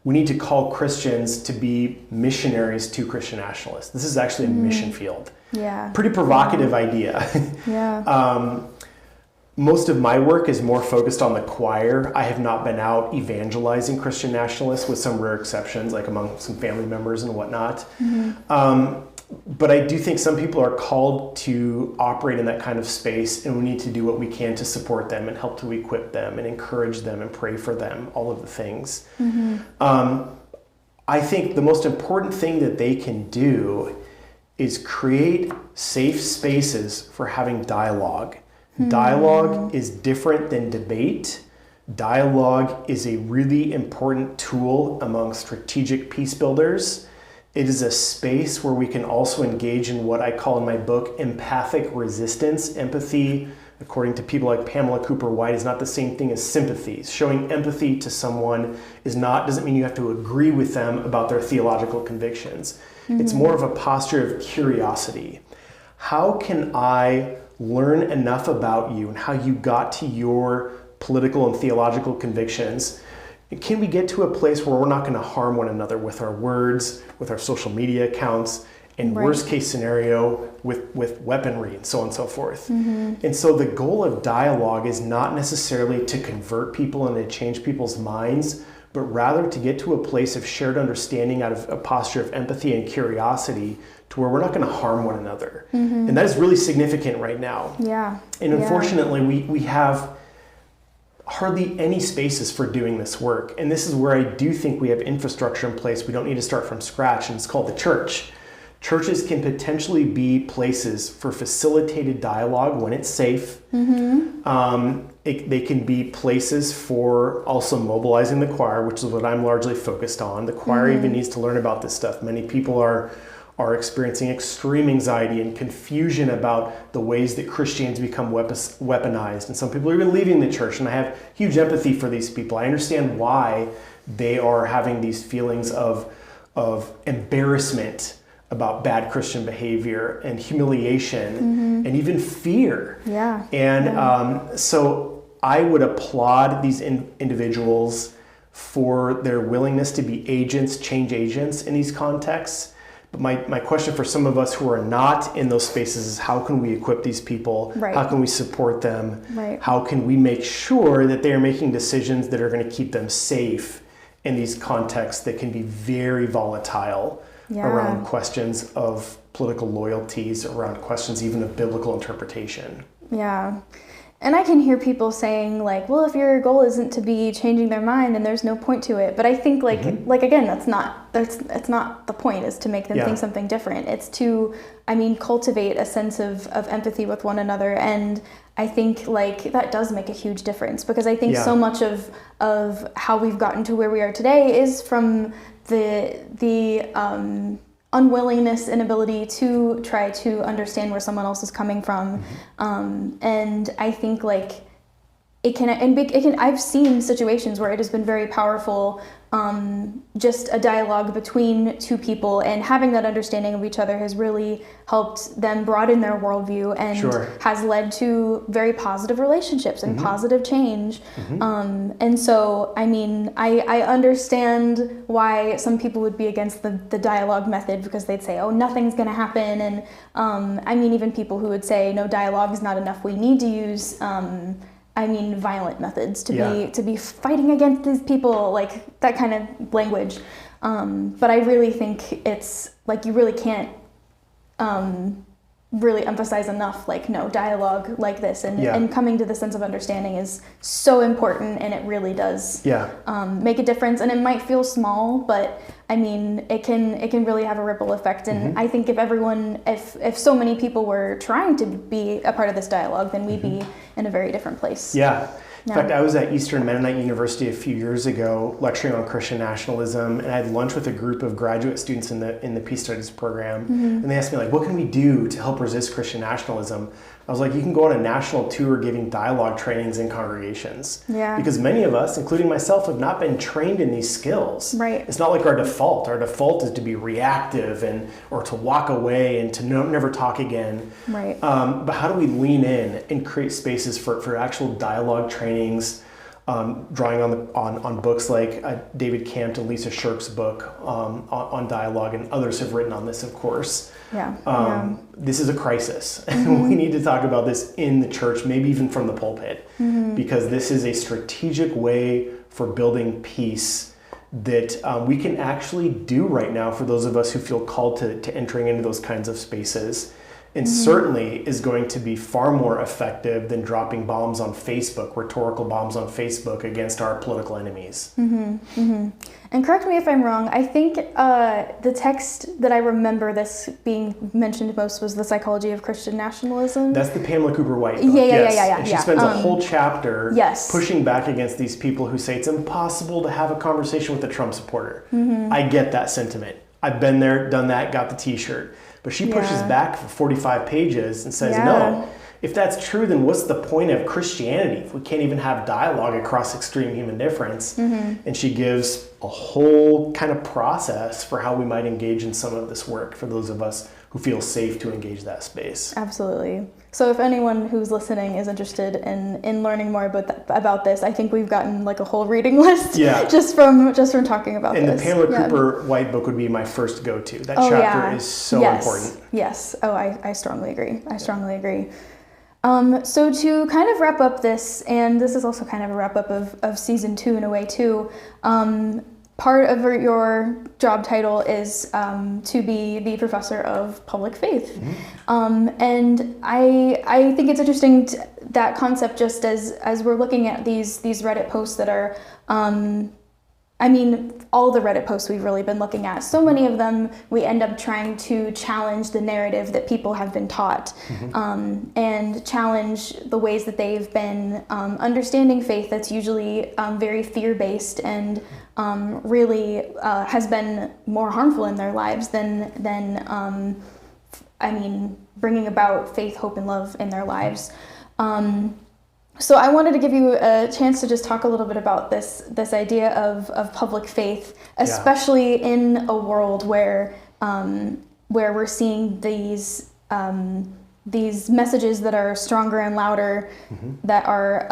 we need to call Christians to be missionaries to Christian nationalists. This is actually a mission field. Yeah. Pretty provocative idea. Yeah. Most of my work is more focused on the choir. I have not been out evangelizing Christian nationalists, with some rare exceptions, like among some family members and whatnot. But I do think some people are called to operate in that kind of space, and we need to do what we can to support them and help to equip them and encourage them and pray for them, all of the things. I think the most important thing that they can do is create safe spaces for having dialogue. Dialogue is different than debate. Dialogue is a really important tool among strategic peace builders. It is a space where we can also engage in what I call in my book empathic resistance. Empathy, according to people like Pamela Cooper White, is not the same thing as sympathy. Showing empathy to someone doesn't mean you have to agree with them about their theological convictions. It's more of a posture of curiosity. How can I learn enough about you and how you got to your political and theological convictions? Can we get to a place where we're not going to harm one another with our words, with our social media accounts, and worst case scenario with weaponry and so on and so forth? And so the goal of dialogue is not necessarily to convert people and to change people's minds, but rather to get to a place of shared understanding out of a posture of empathy and curiosity, to where we're not going to harm one another. And that is really significant right now. Yeah. And unfortunately, we have hardly any spaces for doing this work. And this is where I do think we have infrastructure in place. We don't need to start from scratch, and it's called the church. Churches can potentially be places for facilitated dialogue when it's safe. They can be places for also mobilizing the choir, which is what I'm largely focused on. The choir even needs to learn about this stuff. Many people are are experiencing extreme anxiety and confusion about the ways that Christianity become weaponized. And some people are even leaving the church, and I have huge empathy for these people. I understand why they are having these feelings of embarrassment about bad Christian behavior and humiliation and even fear. Yeah. And so I would applaud these individuals for their willingness to be agents, change agents in these contexts. But my question for some of us who are not in those spaces is, how can we equip these people? Right. How can we support them? Right. How can we make sure that they are making decisions that are going to keep them safe in these contexts that can be very volatile around questions of political loyalties, around questions even of biblical interpretation? Yeah. And I can hear people saying, like, well, if your goal isn't to be changing their mind, then there's no point to it. But I think, like again, that's not the point, is to make them think something different. It's to, cultivate a sense of empathy with one another. And I think, like, that does make a huge difference, because I think so much of how we've gotten to where we are today is from the unwillingness, inability to try to understand where someone else is coming from. And I think, like, it can, I've seen situations where it has been very powerful, just a dialogue between two people, and having that understanding of each other has really helped them broaden their worldview, and has led to very positive relationships and positive change. And so, I understand why some people would be against the dialogue method, because they'd say, oh, nothing's going to happen. And even people who would say, no, dialogue is not enough, we need to use violent methods to be fighting against these people, like that kind of language. But I really think it's like, you really can't really emphasize enough, like, no, dialogue like this and coming to the sense of understanding is so important, and it really does make a difference. And it might feel small, but it can really have a ripple effect. And I think if so many people were trying to be a part of this dialogue, then we'd be in a very different place. In fact, I was at Eastern Mennonite University a few years ago lecturing on Christian nationalism, and I had lunch with a group of graduate students in the Peace Studies program, and they asked me, like, what can we do to help resist Christian nationalism? I was like, you can go on a national tour giving dialogue trainings in congregations. Because many of us, including myself, have not been trained in these skills. It's not like our default. Our default is to be reactive or to walk away and to never talk again. But how do we lean in and create spaces for actual dialogue trainings, drawing on books like David Campt and Lisa Shirk's book on dialogue, and others have written on this, of course. This is a crisis. We need to talk about this in the church, maybe even from the pulpit, because this is a strategic way for building peace that we can actually do right now for those of us who feel called to entering into those kinds of spaces. And certainly is going to be far more effective than dropping bombs on Facebook, rhetorical bombs on Facebook against our political enemies. And correct me if I'm wrong, I think the text that I remember this being mentioned most was The Psychology of Christian Nationalism. That's the Pamela Cooper White book. And she spends a whole chapter pushing back against these people who say it's impossible to have a conversation with a Trump supporter. I get that sentiment. I've been there, done that, got the t-shirt. But she pushes back for 45 pages and says, no, if that's true, then what's the point of Christianity if we can't even have dialogue across extreme human difference? And she gives a whole kind of process for how we might engage in some of this work for those of us who feel safe to engage that space. Absolutely. So if anyone who's listening is interested in learning more about this, I think we've gotten like a whole reading list just from talking about this. And the Pamela Cooper White book would be my first go-to. That chapter is so important. Yes. Oh, I strongly agree. So to kind of wrap up this, and this is also kind of a wrap up of season 2 in a way too, part of your job title is to be the professor of public faith. And I think it's interesting that concept, just as we're looking at these Reddit posts that are I mean, all the Reddit posts we've really been looking at, so many of them, we end up trying to challenge the narrative that people have been taught, and challenge the ways that they've been understanding faith that's usually very fear-based and really has been more harmful in their lives than bringing about faith, hope, and love in their lives. So I wanted to give you a chance to just talk a little bit about this idea of public faith, especially in a world where we're seeing these messages that are stronger and louder, that are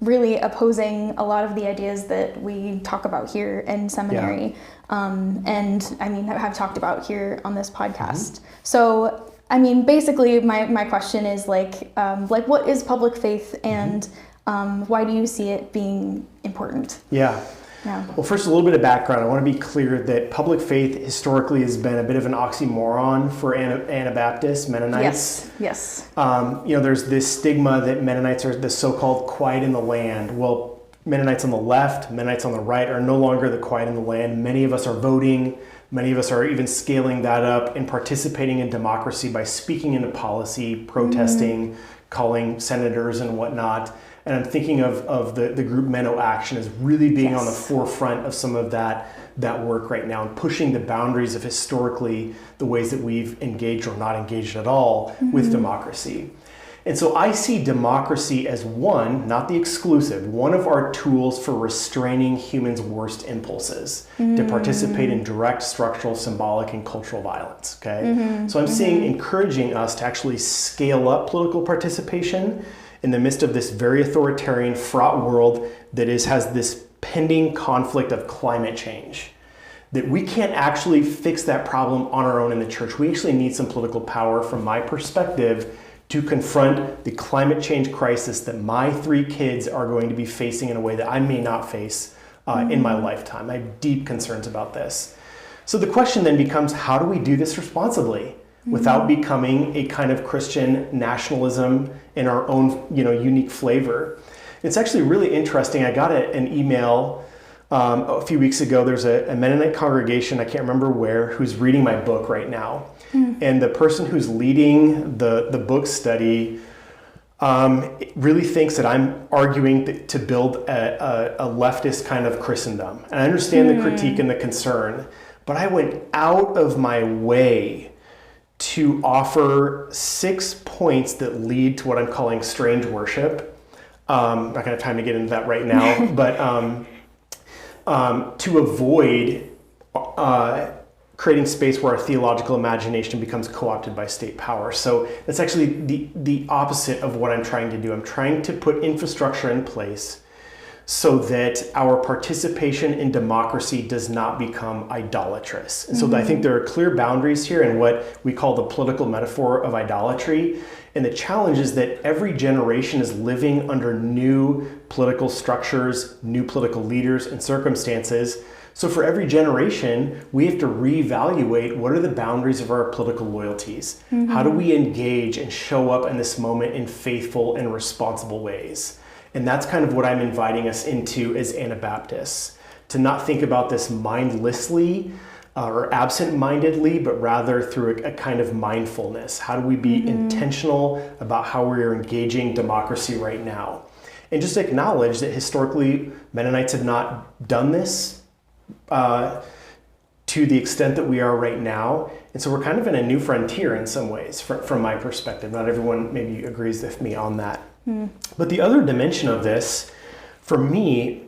really opposing a lot of the ideas that we talk about here in seminary, and I mean have talked about here on this podcast. So I mean, basically, my question is like what is public faith, and why do you see it being important? Yeah. Well, first, a little bit of background. I want to be clear that public faith historically has been a bit of an oxymoron for Anabaptist Mennonites. Yes. There's this stigma that Mennonites are the so-called quiet in the land. Well, Mennonites on the left, Mennonites on the right are no longer the quiet in the land. Many of us are voting. Many of us are even scaling that up and participating in democracy by speaking into policy, protesting, calling senators and whatnot. And I'm thinking of the group Menno Action as really being on the forefront of some of that work right now and pushing the boundaries of historically the ways that we've engaged or not engaged at all with democracy. And so I see democracy as one, not the exclusive, one of our tools for restraining humans' worst impulses to participate in direct, structural, symbolic, and cultural violence, okay? So I'm seeing encouraging us to actually scale up political participation in the midst of this very authoritarian, fraught world that has this pending conflict of climate change. That we can't actually fix that problem on our own in the church. We actually need some political power, from my perspective, to confront the climate change crisis that my 3 kids are going to be facing in a way that I may not face in my lifetime. I have deep concerns about this. So the question then becomes, how do we do this responsibly without becoming a kind of Christian nationalism in our own unique flavor? It's actually really interesting. I got an email a few weeks ago. There's a Mennonite congregation, I can't remember where, who's reading my book right now. And the person who's leading the book study really thinks that I'm arguing to build a leftist kind of Christendom. And I understand the critique and the concern, but I went out of my way to offer 6 points that lead to what I'm calling strange worship. I'm not going to have time to get into that right now, but to avoid creating space where our theological imagination becomes co-opted by state power. So that's actually the opposite of what I'm trying to do. I'm trying to put infrastructure in place so that our participation in democracy does not become idolatrous. And so I think there are clear boundaries here in what we call the political metaphor of idolatry. And the challenge is that every generation is living under new political structures, new political leaders and circumstances. So for every generation, we have to reevaluate what are the boundaries of our political loyalties. How do we engage and show up in this moment in faithful and responsible ways? And that's kind of what I'm inviting us into as Anabaptists, to not think about this mindlessly or absent-mindedly, but rather through a kind of mindfulness. How do we be intentional about how we're engaging democracy right now? And just acknowledge that historically, Mennonites have not done this to the extent that we are right now. And so we're kind of in a new frontier in some ways, from my perspective. Not everyone maybe agrees with me on that. But the other dimension of this, for me,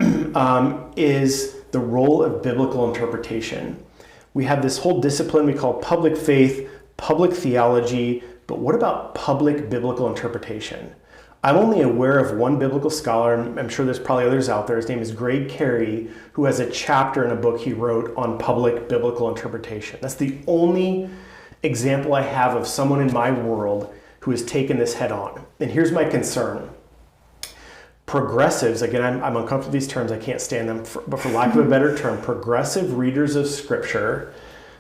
is the role of biblical interpretation. We have this whole discipline we call public faith, public theology, but what about public biblical interpretation? I'm only aware of one biblical scholar, and I'm sure there's probably others out there. His name is Greg Carey, who has a chapter in a book he wrote on public biblical interpretation. That's the only example I have of someone in my world who has taken this head on. And here's my concern. Progressives, again, I'm uncomfortable with these terms, I can't stand them, but for lack of a better term, progressive readers of Scripture,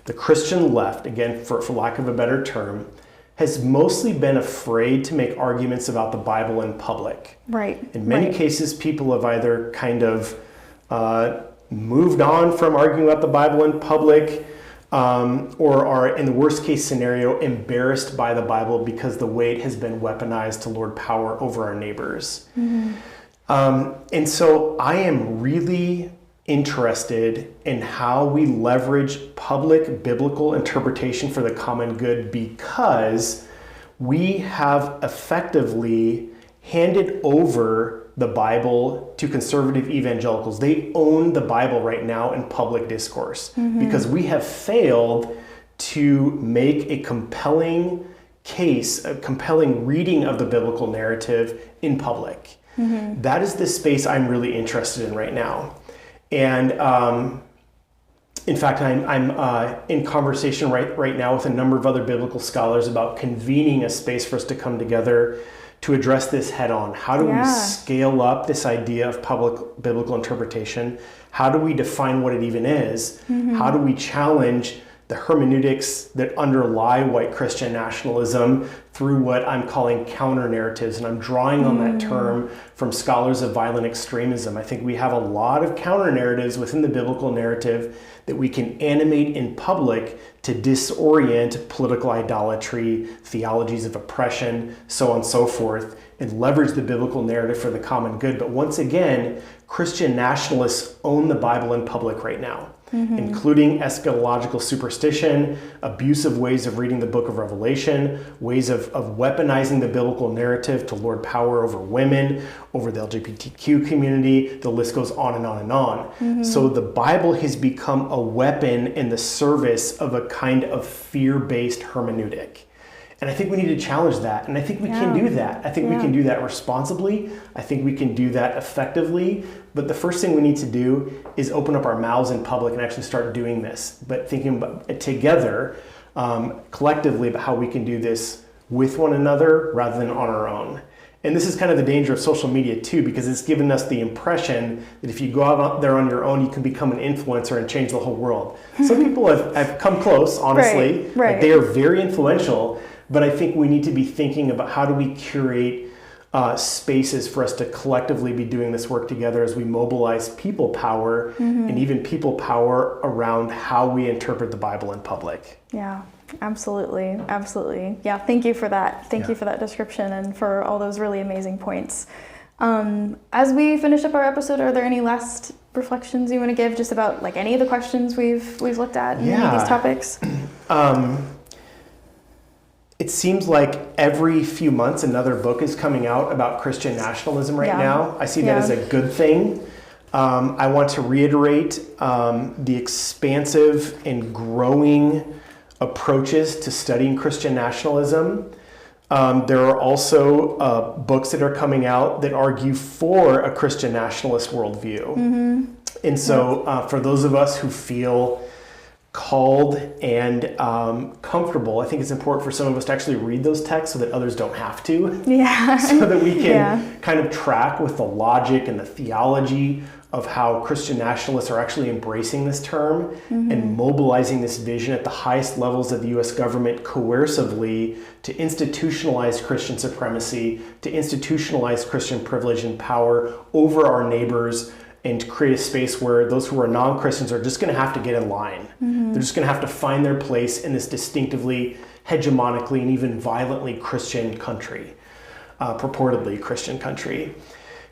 the Christian left, again, for lack of a better term, has mostly been afraid to make arguments about the Bible in public. Right. In many cases, people have either kind of moved on from arguing about the Bible in public, or are, in the worst case scenario, embarrassed by the Bible because the way it has been weaponized to lord power over our neighbors. And so I am really interested in how we leverage public biblical interpretation for the common good, because we have effectively handed over the Bible to conservative evangelicals. They own the Bible right now in public discourse because we have failed to make a compelling case, a compelling reading of the biblical narrative in public. That is the space I'm really interested in right now. And in fact, I'm in conversation right now with a number of other biblical scholars about convening a space for us to come together to address this head on. How do we scale up this idea of public biblical interpretation? How do we define what it even is? How do we challenge the hermeneutics that underlie white Christian nationalism through what I'm calling counter narratives? And I'm drawing on that term from scholars of violent extremism. I think we have a lot of counter narratives within the biblical narrative that we can animate in public to disorient political idolatry, theologies of oppression, so on and so forth, and leverage the biblical narrative for the common good. But once again, Christian nationalists own the Bible in public right now, including eschatological superstition, abusive ways of reading the book of Revelation, ways of weaponizing the biblical narrative to lord power over women, over the LGBTQ community. The list goes on and on and on. So the Bible has become a weapon in the service of a kind of fear-based hermeneutic. And I think we need to challenge that. And I think we can do that. I think we can do that responsibly. I think we can do that effectively. But the first thing we need to do is open up our mouths in public and actually start doing this. But thinking about it together, collectively, about how we can do this with one another rather than on our own. And this is kind of the danger of social media too, because it's given us the impression that if you go out there on your own, you can become an influencer and change the whole world. Some people have come close, honestly. Like, they are very influential. But I think we need to be thinking about how do we curate spaces for us to collectively be doing this work together as we mobilize people power and even people power around how we interpret the Bible in public. Yeah, absolutely. Absolutely. Yeah, thank you for that. Thank you for that description and for all those really amazing points. As we finish up our episode, are there any last reflections you want to give just about like any of the questions we've looked at in any of these topics? It seems like every few months another book is coming out about Christian nationalism right now. I see that as a good thing. I want to reiterate the expansive and growing approaches to studying Christian nationalism. There are also books that are coming out that argue for a Christian nationalist worldview. And so for those of us who feel called and comfortable, I think it's important for some of us to actually read those texts so that others don't have to. So that we can kind of track with the logic and the theology of how Christian nationalists are actually embracing this term and mobilizing this vision at the highest levels of the U.S. government coercively to institutionalize Christian supremacy, to institutionalize Christian privilege and power over our neighbors, and to create a space where those who are non-Christians are just going to have to get in line. They're just going to have to find their place in this distinctively, hegemonically, and even violently Christian country, purportedly Christian country.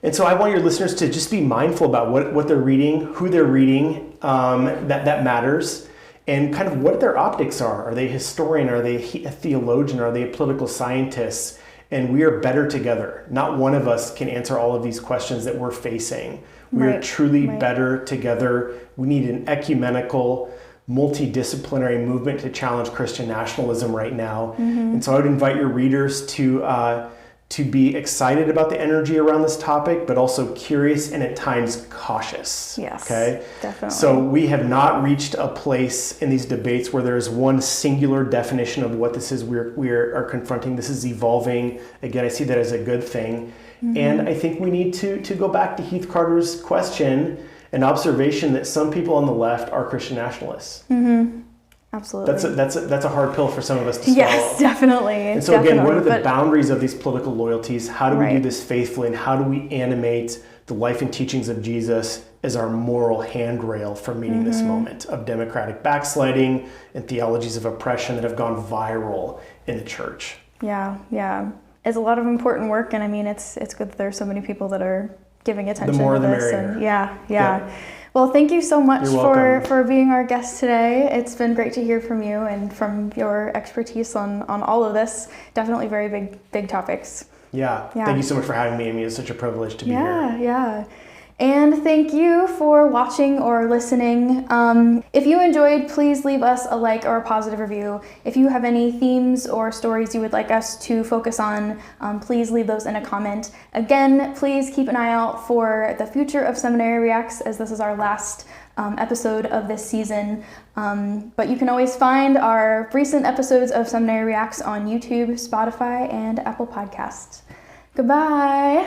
And so I want your listeners to just be mindful about what they're reading, who they're reading, that matters, and kind of what their optics are. Are they a historian? Are they a theologian? Are they political scientists? And we are better together. Not one of us can answer all of these questions that we're facing. We are truly better together. We need an ecumenical, multidisciplinary movement to challenge Christian nationalism right now. And so I would invite your readers to be excited about the energy around this topic, but also curious and at times cautious. Okay? Definitely. So we have not reached a place in these debates where there is one singular definition of what this is we are confronting. This is evolving. Again, I see that as a good thing. And I think we need to go back to Heath Carter's question and observation that some people on the left are Christian nationalists. Absolutely. That's a hard pill for some of us to swallow. Yes, definitely. And so again, what are the boundaries of these political loyalties? How do we do this faithfully, and how do we animate the life and teachings of Jesus as our moral handrail for meeting this moment of democratic backsliding and theologies of oppression that have gone viral in the church. Yeah. It's a lot of important work, and I mean, it's good that there's so many people that are giving attention The more to the this. merrier. And yeah. Yep. Well, thank you so much You're welcome. for being our guest today. It's been great to hear from you and from your expertise on all of this. Definitely very big topics. Yeah. Thank you so much for having me, Amy. It's such a privilege to be here. Yeah. And thank you for watching or listening. If you enjoyed, please leave us a like or a positive review. If you have any themes or stories you would like us to focus on, please leave those in a comment. Again, please keep an eye out for the future of Seminary Reacts, as this is our last episode of this season. But you can always find our recent episodes of Seminary Reacts on YouTube, Spotify, and Apple Podcasts. Goodbye.